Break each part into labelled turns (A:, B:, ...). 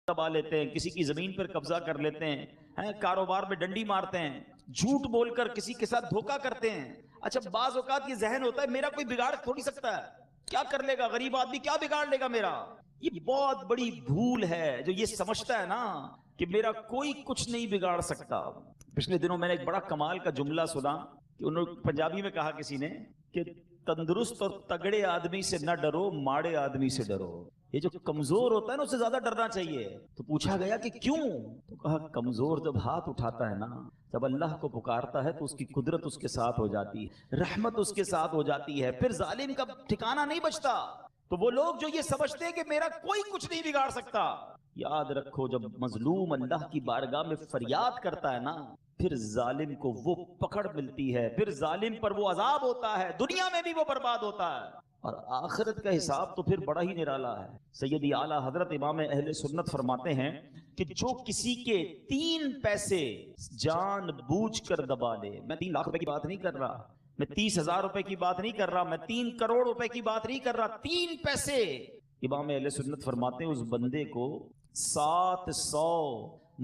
A: دبا لیتے ہیں، کسی کی زمین پر قبضہ کر لیتے ہیں، کاروبار میں ڈنڈی مارتے ہیں، جھوٹ بول کر کسی کے ساتھ دھوکہ کرتے ہیں۔ اچھا بعض اوقات یہ ذہن ہوتا ہے میرا کوئی بگاڑ تھوڑی سکتا ہے، کیا کر لے گا غریب آدمی، کیا بگاڑ لے گا میرا۔ یہ بہت بڑی بھول ہے جو یہ سمجھتا ہے نا کہ میرا کوئی کچھ نہیں بگاڑ سکتا۔ پچھلے دنوں میں نے ایک بڑا کمال کا جملہ سنا کہ انہوں نے پنجابی میں کہا کسی نے کہ تندرست اور تگڑے آدمی سے نہ ڈرو، ماڑے آدمی سے ڈرو۔ یہ جو کمزور ہوتا ہے نا اس سے زیادہ ڈرنا چاہیے۔ تو پوچھا گیا کہ کیوں؟ تو کہا کمزور جب ہاتھ اٹھاتا ہے نا، جب اللہ کو پکارتا ہے تو اس کی قدرت اس کے ساتھ ہو جاتی ہے، رحمت اس کے ساتھ ہو جاتی ہے، پھر ظالم کا ٹھکانہ نہیں بچتا۔ تو وہ لوگ جو یہ سمجھتے ہیں کہ میرا کوئی کچھ نہیں بگاڑ سکتا، یاد رکھو جب مظلوم اللہ کی بارگاہ میں فریاد کرتا ہے نا، پھر ظالم کو وہ پکڑ ملتی ہے، پھر ظالم پر وہ عذاب ہوتا ہے، دنیا میں بھی وہ برباد ہوتا ہے، اور آخرت کا حساب تو پھر بڑا ہی نرالا ہے۔ سیدی اعلیٰ حضرت امام اہل سنت فرماتے ہیں کہ جو کسی کے 3 پیسے جان بوجھ کر دبا لے، میں 3 لاکھ روپے کی بات نہیں کر رہا، میں 30,000 روپے کی بات نہیں کر رہا، میں 3 کروڑ روپے کی بات نہیں کر رہا، 3 پیسے، امام اہل سنت فرماتے ہیں اس بندے کو 700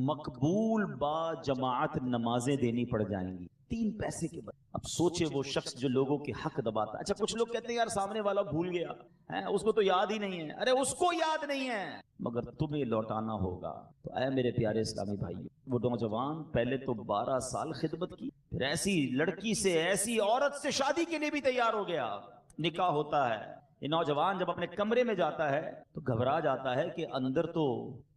A: مقبول با جماعت نمازیں دینی پڑ جائیں گی 3 پیسے کے بعد۔ اب سوچے وہ شخص جو لوگوں کے حق دباتا ہے۔ اچھا کچھ لوگ کہتے ہیں یار سامنے والا بھول گیا ہے، اس کو تو یاد ہی نہیں ہے۔ ارے اس کو یاد نہیں ہے مگر تمہیں لوٹانا ہوگا۔ تو اے میرے پیارے اسلامی بھائی، وہ نوجوان پہلے تو 12 سال خدمت کی، پھر ایسی لڑکی سے، ایسی عورت سے شادی کے لیے بھی تیار ہو گیا، نکاح ہوتا ہے۔ یہ نوجوان جب اپنے کمرے میں جاتا ہے تو گھبرا جاتا ہے کہ اندر تو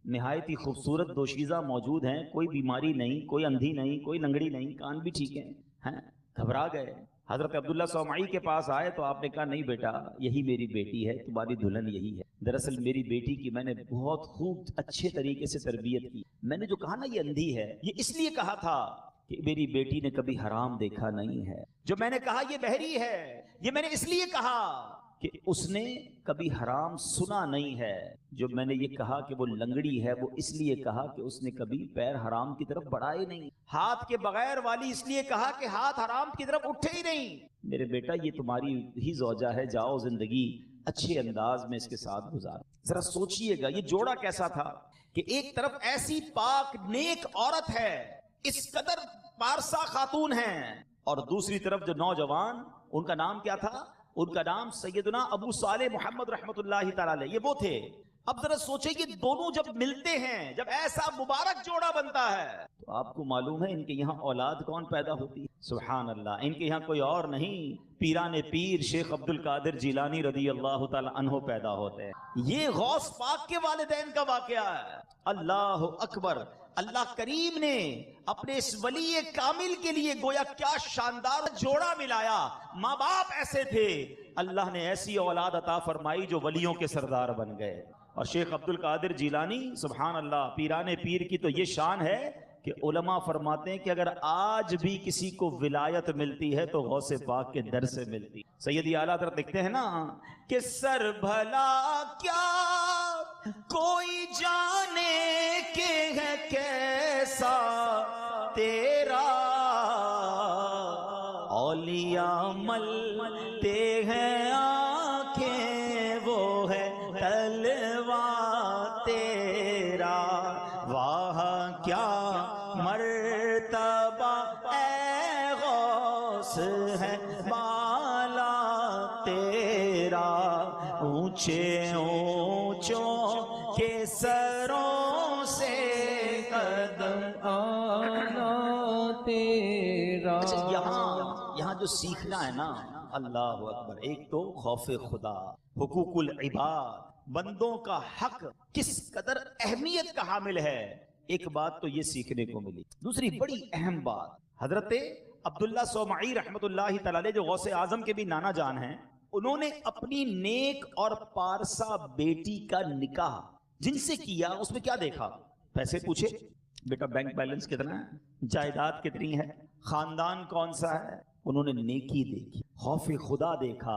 A: نہایت ہی خوبصورت دوشیزہ موجود ہیں، کوئی بیماری نہیں، کوئی اندھی نہیں، کوئی لنگڑی نہیں، کان بھی ٹھیک ہیں۔ گھبرا گئے، حضرت عبداللہ صومعی کے پاس آئے تو آپ نے کہا نہیں بیٹا، یہی میری بیٹی ہے، تمہاری دلہن یہی ہے۔ دراصل میری بیٹی کی میں نے بہت خوب اچھے طریقے سے تربیت کی، میں نے جو کہا نا یہ اندھی ہے، یہ اس لیے کہا تھا کہ میری بیٹی نے کبھی حرام دیکھا نہیں ہے۔ جو میں نے کہا یہ بہری ہے، یہ میں نے اس لیے کہا کہ اس نے کبھی حرام سنا نہیں ہے۔ جو میں نے یہ کہا کہ وہ لنگڑی ہے، وہ اس لیے کہا کہ اس نے کبھی پیر حرام کی طرف بڑھائے نہیں۔ ہاتھ کے بغیر والی اس لیے کہا کہ ہاتھ حرام کی طرف اٹھے ہی نہیں۔ میرے بیٹا یہ تمہاری ہی زوجہ ہے، جاؤ زندگی اچھے انداز میں اس کے ساتھ گزار۔ ذرا سوچئے گا یہ جوڑا کیسا تھا کہ ایک طرف ایسی پاک نیک عورت ہے، اس قدر پارسا خاتون ہیں، اور دوسری طرف جو نوجوان، ان کا نام کیا تھا؟ ان کا نام سیدنا ابو صالح محمد رحمت اللہ تعالی علیہ، یہ وہ تھے۔ اب ذرا سوچیں کہ دونوں جب ملتے ہیں، جب ایسا مبارک جوڑا بنتا ہے، تو آپ کو معلوم ہے ان کے یہاں اولاد کون پیدا ہوتی ہے؟ سبحان اللہ، ان کے یہاں کوئی اور نہیں، پیران پیر شیخ عبد القادر جیلانی رضی اللہ تعالی عنہ پیدا ہوتے ہیں۔ یہ غوث پاک کے والدین کا واقعہ ہے۔ اللہ اکبر، اللہ کریم نے اپنے اس ولی کامل کے لیے گویا کیا شاندار جوڑا ملایا۔ ماں باپ ایسے تھے، اللہ نے ایسی اولاد عطا فرمائی جو ولیوں کے سردار بن گئے۔ اور شیخ عبد القادر جیلانی سبحان اللہ، پیران پیر کی تو یہ شان ہے کہ علماء فرماتے ہیں کہ اگر آج بھی کسی کو ولایت ملتی ہے تو غوث پاک کے در سے ملتی۔ سیدی اعلیٰ حضرت لکھتے ہیں نا کہ سر بھلا کیا کوئی جانے کے ہے کیسا تیرا، اولیاء ملتے ہیں آنکھیں وہ ہے تلوا تیرا، واہ کیا مرتبہ اے غوث ہے بالا تیرا، اونچے اونچوں کے سروں سے قدم آنا تیرا۔ یہاں جو سیکھنا ہے نا، اللہ اکبر، ایک تو خوف خدا، حقوق العباد، بندوں کا حق کس قدر اہمیت کا حامل ہے، ایک بات تو یہ سیکھنے کو ملی۔ دوسری بڑی اہم بات، حضرت عبداللہ صومعی رحمت اللہ تعالی علیہ جو غوث اعظم کے بھی نانا جان ہیں، انہوں نے اپنی نیک اور پارسا بیٹی کا نکاح جن سے کیا، اس میں کیا دیکھا؟ پیسے پوچھے، بیٹا بینک بیلنس کتنا ہے، جائیداد کتنی ہے، خاندان کون سا ہے؟ انہوں نے نیکی دیکھی، خوف خدا دیکھا،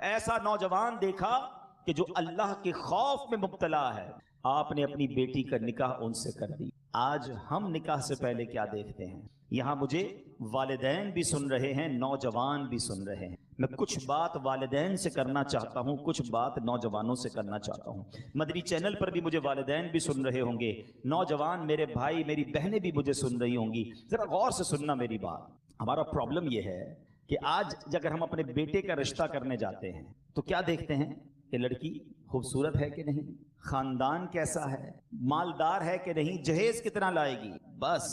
A: ایسا نوجوان دیکھا کہ جو اللہ کے خوف میں مبتلا ہے، آپ نے اپنی بیٹی کا نکاح ان سے کر دی. آج ہم نکاح سے پہلے کیا دیکھتے ہیں؟ یہاں مجھے والدین بھی سن رہے ہیں، نوجوان بھی سن رہے ہیں. میں کچھ بات والدین سے کرنا چاہتا ہوں، کچھ بات نوجوانوں سے کرنا چاہتا ہوں. مدنی چینل پر بھی مجھے والدین بھی سن رہے ہوں گے، نوجوان میرے بھائی میری بہنیں بھی مجھے سن رہی ہوں گی. ذرا غور سے سننا میری بات. ہمارا پرابلم یہ ہے کہ آج اگر ہم اپنے بیٹے کا رشتہ کرنے جاتے ہیں تو کیا دیکھتے ہیں کہ لڑکی خوبصورت ہے کہ نہیں، خاندان کیسا ہے، مالدار ہے کہ نہیں، جہیز کتنا لائے گی، بس.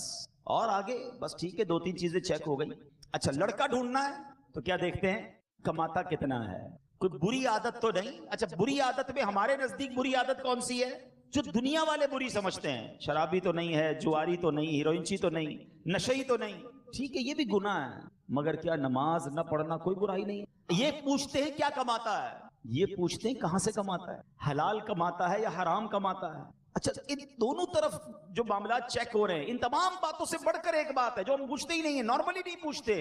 A: اور آگے بس ٹھیک ہے، 2-3 چیزیں چیک ہو گئی. اچھا لڑکا ڈھونڈنا ہے تو کیا دیکھتے ہیں؟ کماتا کتنا ہے، کوئی بری عادت تو نہیں. اچھا بری عادت میں ہمارے نزدیک بری عادت کون سی ہے جو دنیا والے بری سمجھتے ہیں؟ شرابی تو نہیں ہے، جواری تو نہیں، ہیروئنچی تو نہیں، نشئی تو نہیں. ٹھیک ہے یہ بھی گناہ ہے، مگر کیا نماز نہ پڑھنا کوئی برائی نہیں؟ یہ پوچھتے ہیں کیا کماتا ہے، یہ پوچھتے ہیں کہاں سے کماتا ہے، حلال کماتا ہے یا حرام کماتا ہے. اچھا ان دونوں طرف جو معاملات چیک ہو رہے ہیں، ان تمام باتوں سے بڑھ کر ایک بات ہے جو ہم پوچھتے ہی نہیں ہیں، نارملی نہیں پوچھتے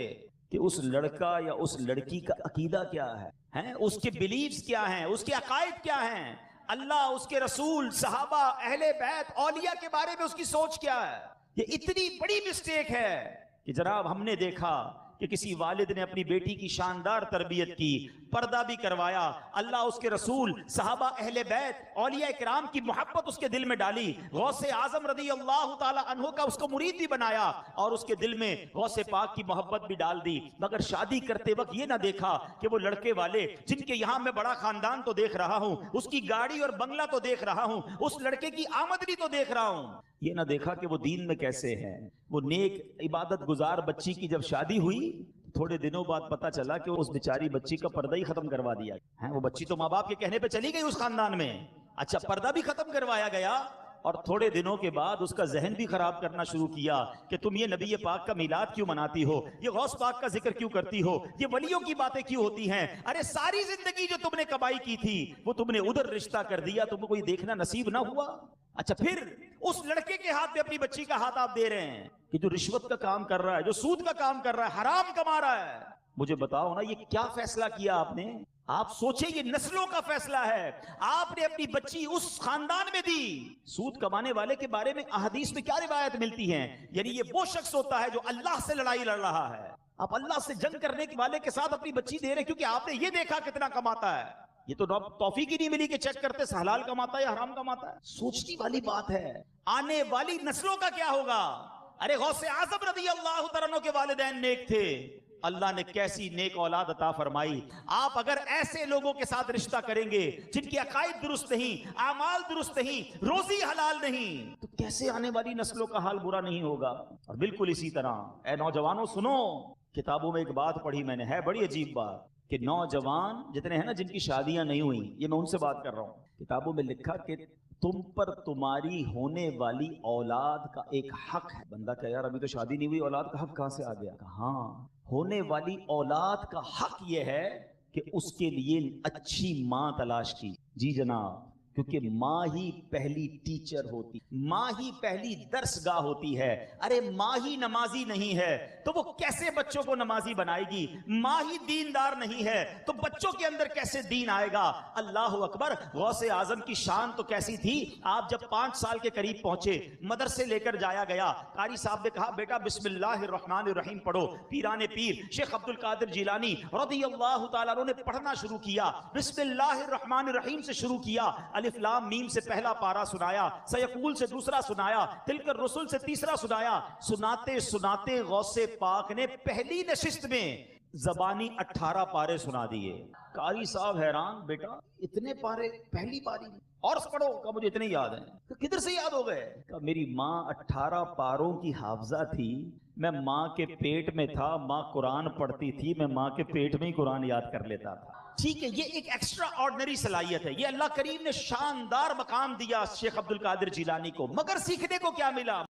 A: کہ اس لڑکا یا اس لڑکی کا عقیدہ کیا ہے، اس کے بلیفز کیا ہیں، اس کے عقائد کیا ہیں، اللہ، اس کے رسول، صحابہ، اہل بیت، اولیاء کے بارے میں اس کی سوچ کیا ہے. یہ اتنی بڑی مسٹیک ہے کہ جناب ہم نے دیکھا کہ کسی والد نے اپنی بیٹی کی شاندار تربیت کی، پردہ بھی کروایا، اللہ، اس کے رسول، صحابہ، اہل بیت، اولیاء کرام کی محبت اس کے دل میں ڈالی، غوث اعظم رضی اللہ تعالی عنہ کا اس کو مرید بھی بنایا اور اس کے دل میں غوث پاک کی محبت بھی ڈال دی. مگر شادی کرتے وقت یہ نہ دیکھا کہ وہ لڑکے والے جن کے یہاں میں بڑا خاندان تو دیکھ رہا ہوں، اس کی گاڑی اور بنگلہ تو دیکھ رہا ہوں، اس لڑکے کی آمدنی تو دیکھ رہا ہوں، یہ نہ دیکھا کہ وہ دین میں کیسے ہے. وہ نیک عبادت گزار بچی کی جب شادی ہوئی، تھوڑے دنوں بعد پتا چلا کہ اس بیچاری بچی کا پردہ ہی ختم کروا دیا ہے. وہ بچی تو ماں باپ کے کہنے پہ چلی گئی اس خاندان میں، اچھا پردہ بھی ختم کروایا گیا، اور تھوڑے دنوں کے بعد اس کا ذہن بھی خراب کرنا شروع کیا کہ تم یہ نبی پاک کا میلاد کیوں مناتی ہو، یہ غوث پاک کا ذکر کیوں کرتی ہو، یہ ولیوں کی باتیں کیوں ہوتی ہیں. ارے ساری زندگی جو تم نے کمائی کی تھی وہ تم نے ادھر رشتہ کر دیا، تم کو کوئی دیکھنا نصیب نہ ہوا. اچھا پھر اس لڑکے کے ہاتھ میں اپنی بچی کا ہاتھ آپ دے رہے ہیں کہ جو رشوت کا کام کر رہا ہے، جو سود کا کام کر رہا ہے، حرام کما رہا ہے. مجھے بتاؤ نا یہ کیا فیصلہ کیا آپ نے؟ آپ سوچیں یہ نسلوں کا فیصلہ ہے. آپ نے اپنی بچی اس خاندان میں دی. سود کمانے والے کے بارے میں احادیث میں کیا روایت ملتی ہیں؟ یعنی یہ وہ شخص ہوتا ہے جو اللہ سے لڑائی لڑ رہا ہے. آپ اللہ سے جنگ کرنے والے کے ساتھ اپنی بچی دے رہے کیونکہ آپ نے یہ دیکھا کتنا کماتا ہے. یہ تو توفیق ہی نہیں ملی کہ چیک کرتے حلال کماتا ہے یا حرام کماتا ہے. سوچنے والی بات ہے. آنے والی نسلوں کا کیا ہوگا؟ ارے غوث اعظم رضی اللہ تعالیٰ عنہ کے والدین نیک تھے، اللہ نے کیسی نیک اولاد عطا فرمائی. آپ اگر ایسے لوگوں کے ساتھ رشتہ کریں گے جن کے عقائد درست نہیں، اعمال درست نہیں، روزی حلال نہیں، تو کیسے آنے والی نسلوں کا حال برا نہیں ہوگا. اور بالکل اسی طرح اے نوجوانوں سنو، کتابوں میں ایک بات پڑھی میں نے، ہے بڑی عجیب بات، کہ نوجوان جتنے ہیں نا جن کی شادیاں نہیں ہوئی، یہ میں ان سے بات کر رہا ہوں. کتابوں میں لکھا کہ تم پر تمہاری ہونے والی اولاد کا ایک حق ہے. بندہ کہ یار ابھی تو شادی نہیں ہوئی، اولاد کا حق کہاں سے آ گیا؟ ہاں، ہونے والی اولاد کا حق یہ ہے کہ اس کے لیے اچھی ماں تلاش کی. جی جناب، کیونکہ ماں ہی پہلی ٹیچر ہوتی، ماں ہی پہلی درس گاہ ہوتی ہے. ارے ماں ہی نمازی نہیں ہے تو وہ کیسے بچوں کو نمازی بنائے گی؟ ماں ہی دیندار نہیں ہے تو بچوں کے اندر کیسے دین آئے گا؟ اللہ اکبر. غوث اعظم کی شان تو کیسی تھی. آپ جب 5 سال کے قریب پہنچے، مدرسے لے کر جایا گیا، قاری صاحب نے کہا بیٹا بسم اللہ الرحمن الرحیم پڑھو. پیران پیر شیخ عبد القادر جیلانی رضی اللہ تعالیٰ عنہ نے پڑھنا شروع کیا، بسم اللہ الرحمن الرحیم سے شروع کیا. الف لام میم سے پہلا پارا سنایا، سیقول سے دوسرا سنایا، تلک الرسل سے تیسرا سنایا. سناتے سناتے غوث پاک نے پہلی نشست میں زبانی 18 پارے سنا دیے. قاری صاحب حیران، بیٹا اتنے پارے پہلی باری میں؟ اور پڑھو. کہا مجھے اتنے یاد ہیں. کدھر سے یاد ہو گئے؟ کہا میری ماں 18 پاروں کی حافظہ تھی، میں ماں کے پیٹ میں تھا، ماں قرآن پڑھتی تھی، میں ماں کے پیٹ میں ہی قرآن یاد کر لیتا تھا. ٹھیک ہے، یہ ایک ایکسٹرا آرڈنری صلاحیت ہے، یہ اللہ کریم نے شاندار مقام دیا شیخ عبد القادر جیلانی کو. مگر سیکھنے کو کیا ملا؟